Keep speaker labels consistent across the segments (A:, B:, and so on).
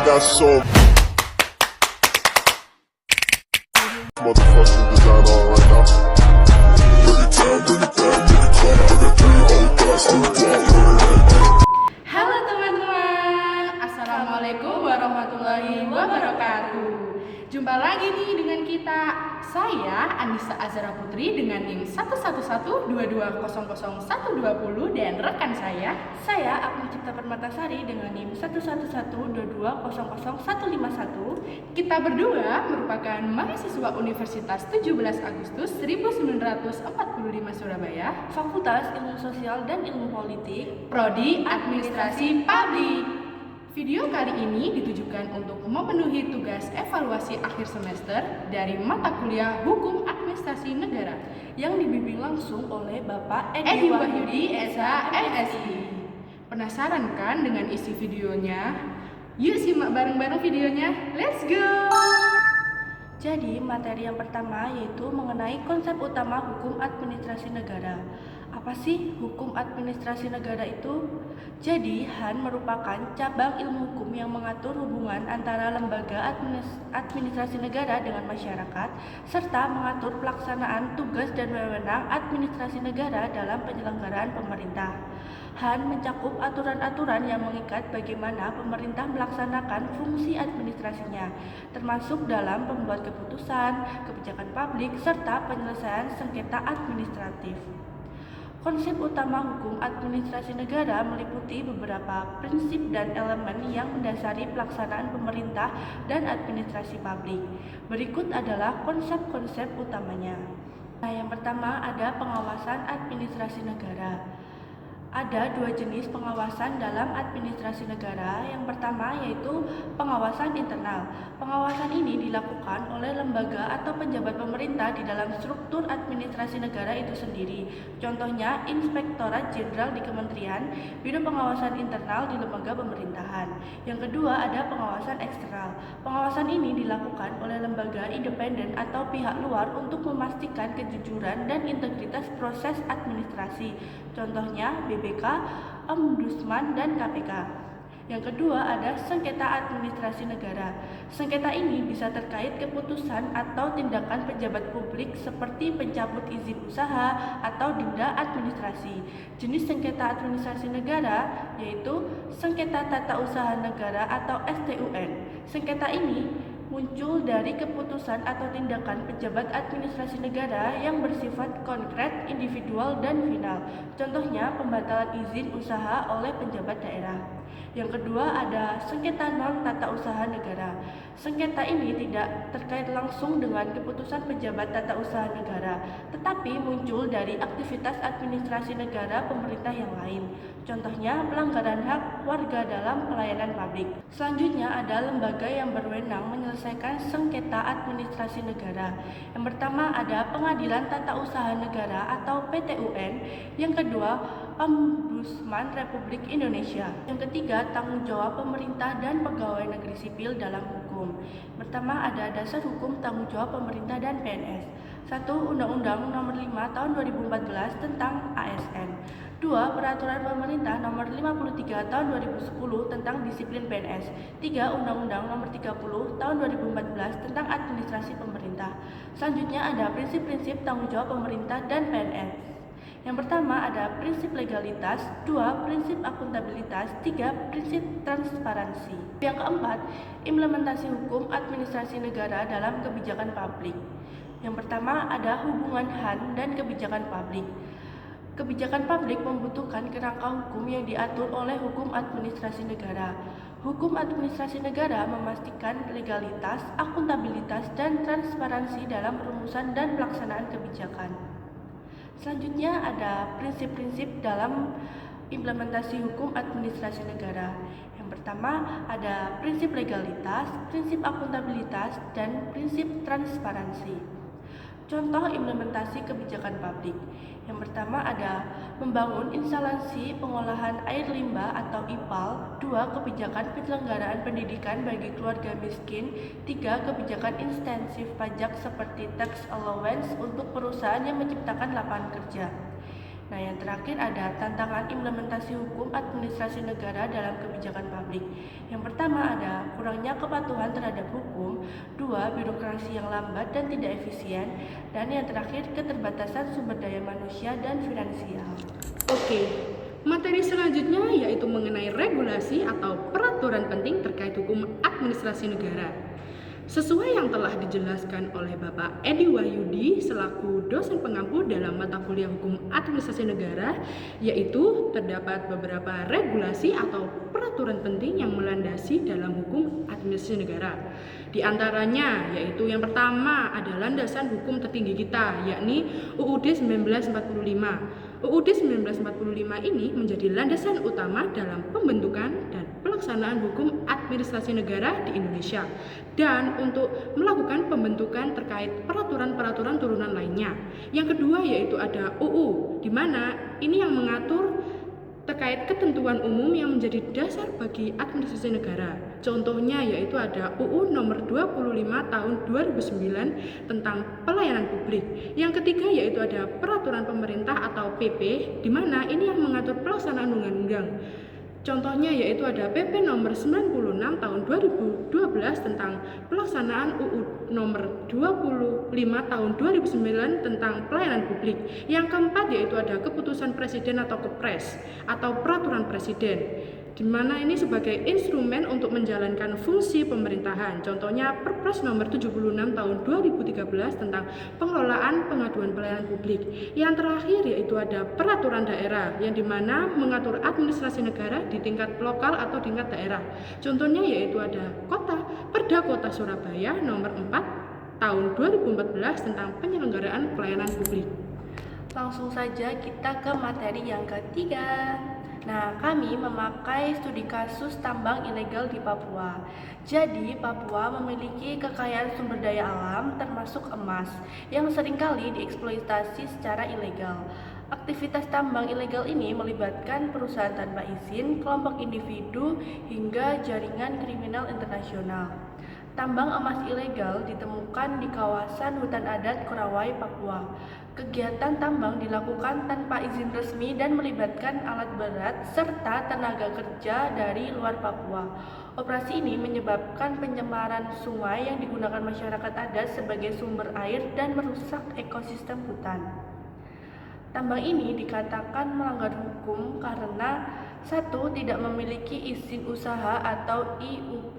A: got so motherfucking design on right now. Bring it down, bring it down, bring it down. I got 3 old guys to
B: Halo teman-teman, Assalamualaikum warahmatullahi wabarakatuh. Jumpa lagi nih dengan kita. Saya Anissa Azhara Putri dengan NIM 11122000120 dan rekan saya
C: Agni Cipta Permatasari dengan NIM 11122000151.
B: Kita berdua merupakan mahasiswa Universitas 17 Agustus 1945 Surabaya,
C: Fakultas Ilmu Sosial dan Ilmu Politik,
B: Prodi Administrasi Publik. Video kali ini ditujukan untuk memenuhi tugas evaluasi akhir semester dari mata kuliah Hukum Administrasi Negara
C: yang dibimbing langsung oleh Bapak
B: Edi Wahyudi, SH, MSI. Penasaran kan dengan isi videonya? Yuk simak bareng-bareng videonya, let's go!
C: Jadi materi yang pertama yaitu mengenai konsep utama hukum administrasi negara. Apa sih hukum administrasi negara itu? Jadi HAN merupakan cabang ilmu hukum yang mengatur hubungan antara lembaga administrasi negara dengan masyarakat serta mengatur pelaksanaan tugas dan wewenang administrasi negara dalam penyelenggaraan pemerintah. HAN mencakup aturan-aturan yang mengikat bagaimana pemerintah melaksanakan fungsi administrasinya, termasuk dalam pembuat keputusan, kebijakan publik, serta penyelesaian sengketa administratif. Konsep utama hukum administrasi negara meliputi beberapa prinsip dan elemen yang mendasari pelaksanaan pemerintah dan administrasi publik. Berikut adalah konsep-konsep utamanya. Nah, yang pertama ada pengawasan administrasi negara. Ada 2 jenis pengawasan dalam administrasi negara. Yang pertama yaitu pengawasan internal. Pengawasan ini dilakukan oleh lembaga atau pejabat pemerintah di dalam struktur administrasi negara itu sendiri. Contohnya Inspektorat Jenderal di Kementerian, Biro Pengawasan Internal di lembaga pemerintahan. Yang kedua ada pengawasan eksternal. Pengawasan ini dilakukan oleh lembaga independen atau pihak luar untuk memastikan kejujuran dan integritas proses administrasi. Contohnya BPK, Ombudsman, dan KPK. Yang kedua ada sengketa administrasi negara. Sengketa ini bisa terkait keputusan atau tindakan pejabat publik seperti pencabut izin usaha atau denda administrasi. Jenis sengketa administrasi negara yaitu sengketa tata usaha negara atau STUN. Sengketa ini muncul dari keputusan atau tindakan pejabat administrasi negara yang bersifat konkret, individual, dan final. Contohnya pembatalan izin usaha oleh pejabat daerah. Yang kedua ada sengketa non tata usaha negara. Sengketa ini tidak terkait langsung dengan keputusan pejabat tata usaha negara, tetapi muncul dari aktivitas administrasi negara pemerintah yang lain. Contohnya pelanggaran hak warga dalam pelayanan publik. Selanjutnya ada lembaga yang berwenang menyelesaikan sengketa administrasi negara. Yang pertama ada Pengadilan Tata Usaha Negara atau PTUN. Yang kedua Ombudsman Republik Indonesia. Yang ketiga tanggung jawab pemerintah dan pegawai negeri sipil dalam hukum. Pertama ada dasar hukum tanggung jawab pemerintah dan PNS. 1. Undang-Undang Nomor 5 Tahun 2014 tentang ASN. 2. Peraturan Pemerintah Nomor 53 Tahun 2010 tentang Disiplin PNS. 3. Undang-Undang Nomor 30 Tahun 2014 tentang Administrasi Pemerintah. Selanjutnya ada prinsip-prinsip tanggung jawab pemerintah dan PNS. Yang pertama ada prinsip legalitas, 2. Prinsip akuntabilitas, 3. Prinsip transparansi. Yang keempat, implementasi hukum administrasi negara dalam kebijakan publik. Yang pertama ada hubungan HAN dan kebijakan publik. Kebijakan publik membutuhkan kerangka hukum yang diatur oleh hukum administrasi negara. Hukum administrasi negara memastikan legalitas, akuntabilitas, dan transparansi dalam perumusan dan pelaksanaan kebijakan. Selanjutnya ada prinsip-prinsip dalam implementasi hukum administrasi negara. Yang pertama ada prinsip legalitas, prinsip akuntabilitas, dan prinsip transparansi. Contoh implementasi kebijakan publik. Yang pertama ada membangun instalasi pengolahan air limbah atau IPAL. 2. Kebijakan penyelenggaraan pendidikan bagi keluarga miskin. 3. Kebijakan insentif pajak seperti tax allowance untuk perusahaan yang menciptakan lapangan kerja. Nah, yang terakhir ada tantangan implementasi hukum administrasi negara dalam kebijakan publik. Yang pertama ada kurangnya kepatuhan terhadap hukum, dua, birokrasi yang lambat dan tidak efisien, dan yang terakhir keterbatasan sumber daya manusia dan finansial.
B: Oke, materi selanjutnya yaitu mengenai regulasi atau peraturan penting terkait hukum administrasi negara. Sesuai yang telah dijelaskan oleh Bapak Edi Wahyudi selaku dosen pengampu dalam mata kuliah Hukum Administrasi Negara, yaitu terdapat beberapa regulasi atau peraturan penting yang melandasi dalam hukum administrasi negara. Di antaranya yaitu yang pertama ada landasan hukum tertinggi kita, yakni UUD 1945. UUD 1945 ini menjadi landasan utama dalam pembentukan dan pelaksanaan hukum administrasi negara di Indonesia dan untuk melakukan pembentukan terkait peraturan-peraturan turunan lainnya. Yang kedua yaitu ada UU, di mana ini yang mengatur terkait ketentuan umum yang menjadi dasar bagi administrasi negara. Contohnya yaitu ada UU nomor 25 tahun 2009 tentang pelayanan publik. Yang ketiga yaitu ada peraturan pemerintah atau PP, di mana ini yang mengatur pelaksanaan undang-undang. Contohnya yaitu ada PP nomor 96 tahun 2012 tentang pelaksanaan UU nomor 25 tahun 2009 tentang pelayanan publik. Yang keempat yaitu ada keputusan presiden atau Kepres atau peraturan presiden, di mana ini sebagai instrumen untuk menjalankan fungsi pemerintahan. Contohnya Perpres nomor 76 tahun 2013 tentang pengelolaan pengaduan pelayanan publik. Yang terakhir yaitu ada peraturan daerah yang dimana mengatur administrasi negara di tingkat lokal atau tingkat daerah. Contohnya yaitu ada Perda Kota Surabaya nomor 4 tahun 2014 tentang penyelenggaraan pelayanan publik.
C: Langsung saja kita ke materi yang ketiga. Nah, kami memakai studi kasus tambang ilegal di Papua. Jadi, Papua memiliki kekayaan sumber daya alam termasuk emas yang seringkali dieksploitasi secara ilegal. Aktivitas tambang ilegal ini melibatkan perusahaan tanpa izin, kelompok individu, hingga jaringan kriminal internasional. Tambang emas ilegal ditemukan di kawasan hutan adat Korawai, Papua. Kegiatan tambang dilakukan tanpa izin resmi dan melibatkan alat berat serta tenaga kerja dari luar Papua. Operasi ini menyebabkan pencemaran sungai yang digunakan masyarakat adat sebagai sumber air dan merusak ekosistem hutan. Tambang ini dikatakan melanggar hukum karena 1. Tidak memiliki izin usaha atau IUP,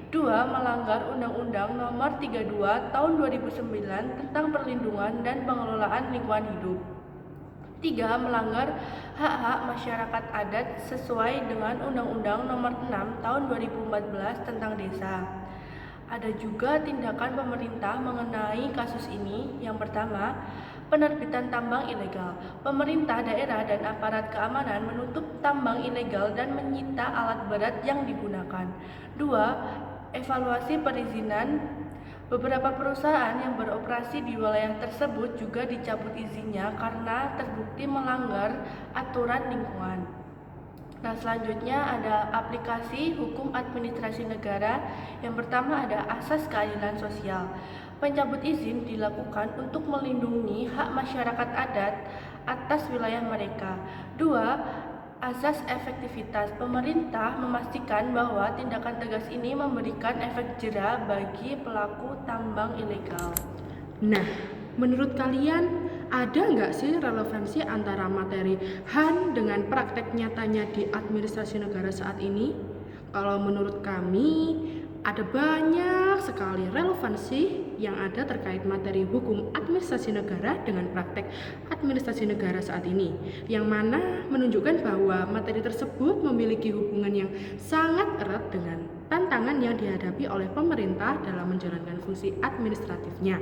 C: 2. Melanggar Undang-Undang Nomor 32 Tahun 2009 tentang Perlindungan dan Pengelolaan Lingkungan Hidup, 3. Melanggar hak-hak masyarakat adat sesuai dengan Undang-Undang Nomor 6 Tahun 2014 tentang Desa. Ada juga tindakan pemerintah mengenai kasus ini. Yang pertama, penerbitan tambang ilegal. Pemerintah daerah dan aparat keamanan menutup tambang ilegal dan menyita alat berat yang digunakan. 2. Evaluasi perizinan. Beberapa perusahaan yang beroperasi di wilayah tersebut juga dicabut izinnya karena terbukti melanggar aturan lingkungan. Nah, selanjutnya ada aplikasi hukum administrasi negara. Yang pertama ada asas keadilan sosial. Pencabut izin dilakukan untuk melindungi hak masyarakat adat atas wilayah mereka. 2. Asas efektivitas. Pemerintah memastikan bahwa tindakan tegas ini memberikan efek jera bagi pelaku tambang ilegal.
B: Nah, menurut kalian ada nggak sih relevansi antara materi HAN dengan praktek nyatanya di administrasi negara saat ini? Kalau menurut kami, ada banyak sekali relevansi yang ada terkait materi hukum administrasi negara dengan praktek administrasi negara saat ini, yang mana menunjukkan bahwa materi tersebut memiliki hubungan yang sangat erat dengan tantangan yang dihadapi oleh pemerintah dalam menjalankan fungsi administratifnya.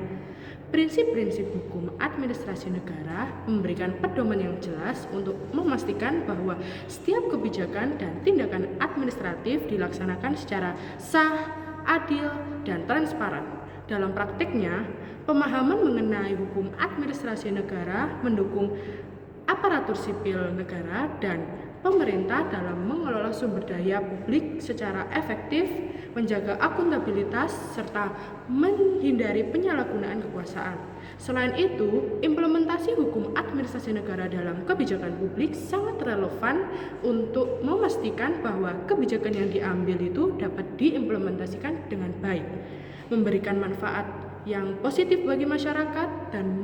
B: Prinsip-prinsip hukum administrasi negara memberikan pedoman yang jelas untuk memastikan bahwa setiap kebijakan dan tindakan administratif dilaksanakan secara sah, adil, dan transparan. Dalam praktiknya, pemahaman mengenai hukum administrasi negara mendukung aparatur sipil negara dan pemerintah dalam mengelola sumber daya publik secara efektif, menjaga akuntabilitas, serta menghindari penyalahgunaan kekuasaan. Selain itu, implementasi hukum administrasi negara dalam kebijakan publik sangat relevan untuk memastikan bahwa kebijakan yang diambil itu dapat diimplementasikan dengan baik, memberikan manfaat yang positif bagi masyarakat, dan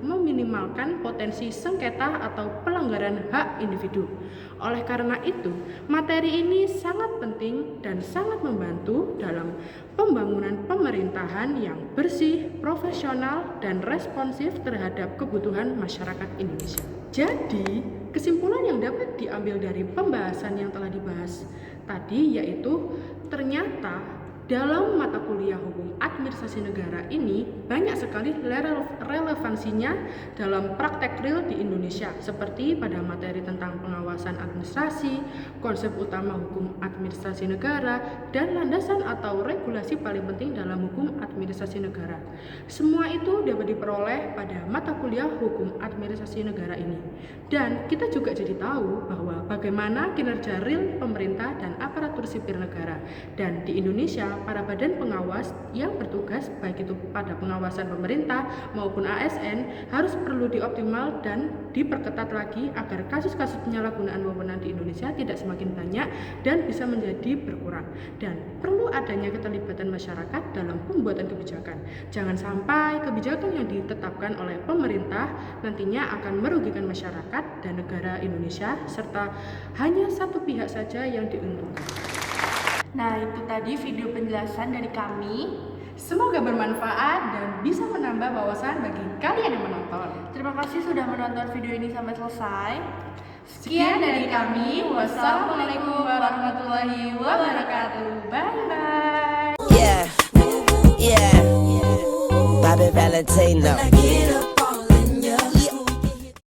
B: meminimalkan potensi sengketa atau pelanggaran hak individu. Oleh karena itu, materi ini sangat penting dan sangat membantu dalam pembangunan pemerintahan yang bersih, profesional, dan responsif terhadap kebutuhan masyarakat Indonesia. Jadi, kesimpulan yang dapat diambil dari pembahasan yang telah dibahas tadi yaitu ternyata dalam mata kuliah hukum administrasi negara ini banyak sekali relevansinya dalam praktek real di Indonesia, seperti pada materi tentang pengawasan administrasi, konsep utama hukum administrasi negara, dan landasan atau regulasi paling penting dalam hukum administrasi negara. Semua itu dapat diperoleh pada mata kuliah hukum administrasi negara ini. Dan kita juga jadi tahu bahwa bagaimana kinerja real pemerintah dan aparatur sipil negara. Dan di Indonesia, para badan pengawas yang bertugas baik itu pada pengawasan pemerintah maupun ASN harus perlu dioptimal dan diperketat lagi agar kasus-kasus penyalahgunaan wewenang di Indonesia tidak semakin banyak dan bisa menjadi berkurang. Dan perlu adanya keterlibatan masyarakat dalam pembuatan kebijakan. Jangan sampai kebijakan yang ditetapkan oleh pemerintah nantinya akan merugikan masyarakat dan negara Indonesia serta hanya satu pihak saja yang diuntungkan.
C: Nah, itu tadi video penjelasan dari kami.
B: Semoga bermanfaat dan bisa menambah wawasan bagi kalian yang menonton.
C: Terima kasih sudah menonton video ini sampai selesai.
B: Sekian dari kami. Wassalamualaikum warahmatullahi wabarakatuh. Bye bye.
D: Yeah, Bobby Valentino.